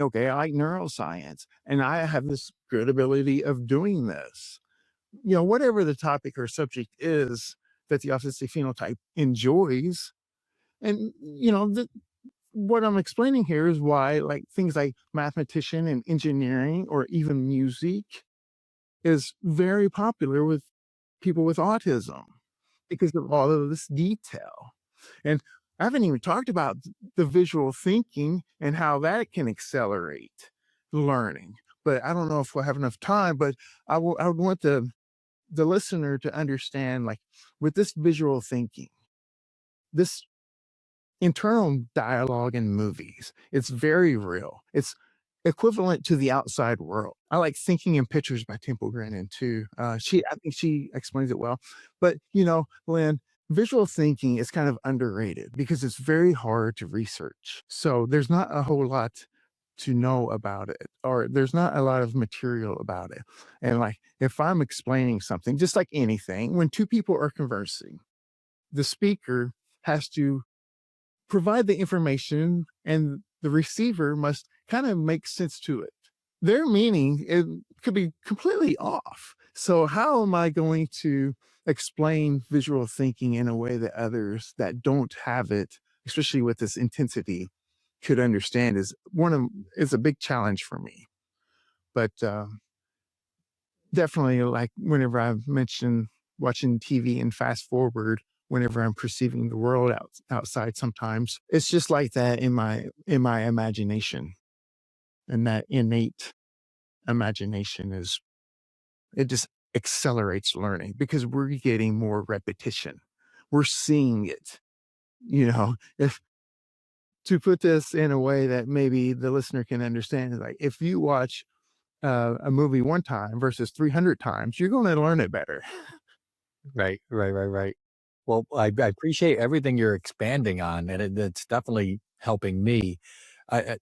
okay, I like neuroscience and I have this good ability of doing this. Whatever the topic or subject is that the autistic phenotype enjoys. And, what I'm explaining here is why, like, things like mathematician and engineering or even music is very popular with people with autism because of all of this detail. And I haven't even talked about the visual thinking and how that can accelerate learning. But I don't know if we'll have enough time, but I would want the listener to understand, like, with this visual thinking, this internal dialogue in movies, it's very real. It's equivalent to the outside world. I like Thinking in Pictures by Temple Grandin too. I think she explains it well. But Lynn, visual thinking is kind of underrated because it's very hard to research. So there's not a whole lot to know about it, or there's not a lot of material about it. And like, if I'm explaining something, just like anything, when two people are conversing, the speaker has to provide the information and the receiver must kind of make sense to it. Their meaning, it could be completely off. So how am I going to explain visual thinking in a way that others that don't have it, especially with this intensity, could understand is a big challenge for me. But definitely, like, whenever I've mentioned watching TV and fast forward, whenever I'm perceiving the world outside, sometimes it's just like that in my imagination, and that innate imagination it just accelerates learning because we're getting more repetition. We're seeing it. If to put this in a way that maybe the listener can understand, is like, if you watch a movie one time versus 300 times, you're going to learn it better. Right, right, right, right. Well, I appreciate everything you're expanding on, and it's definitely helping me. I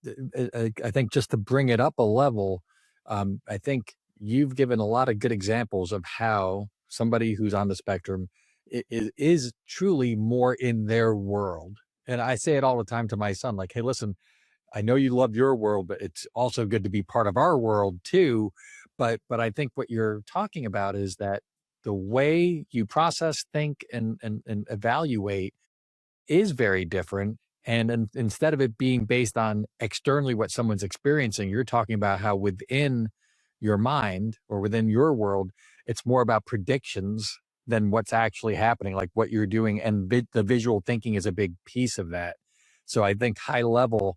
think just to bring it up a level, I think you've given a lot of good examples of how somebody who's on the spectrum is truly more in their world. And I say it all the time to my son, like, "Hey, listen, I know you love your world, but it's also good to be part of our world too." But I think what you're talking about is that the way you process, think, and evaluate is very different. And instead of it being based on externally what someone's experiencing, you're talking about how within your mind or within your world, it's more about predictions than what's actually happening, like what you're doing. And the visual thinking is a big piece of that. So I think high level,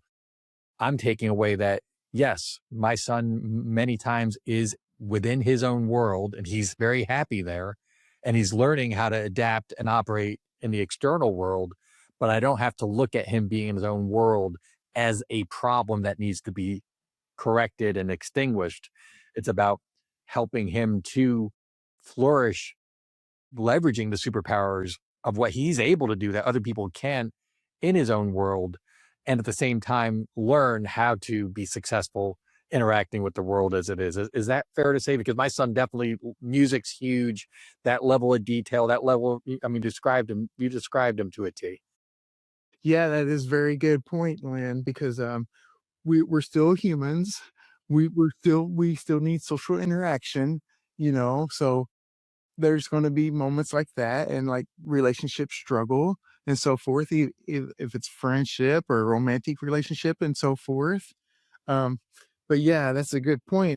I'm taking away that, yes, my son many times is within his own world and he's very happy there and he's learning how to adapt and operate in the external world. But I don't have to look at him being in his own world as a problem that needs to be corrected and extinguished. It's about helping him to flourish, leveraging the superpowers of what he's able to do that other people can't in his own world, and at the same time learn how to be successful interacting with the world as it is. Is that fair to say? Because my son definitely, music's huge. That level of detail, that level, I mean, you described him to a T. Yeah, that is very good point, Lynn, because we're still humans. We still need social interaction, so there's going to be moments like that and like relationship struggle and so forth, if it's friendship or romantic relationship and so forth. Um, but yeah, that's a good point.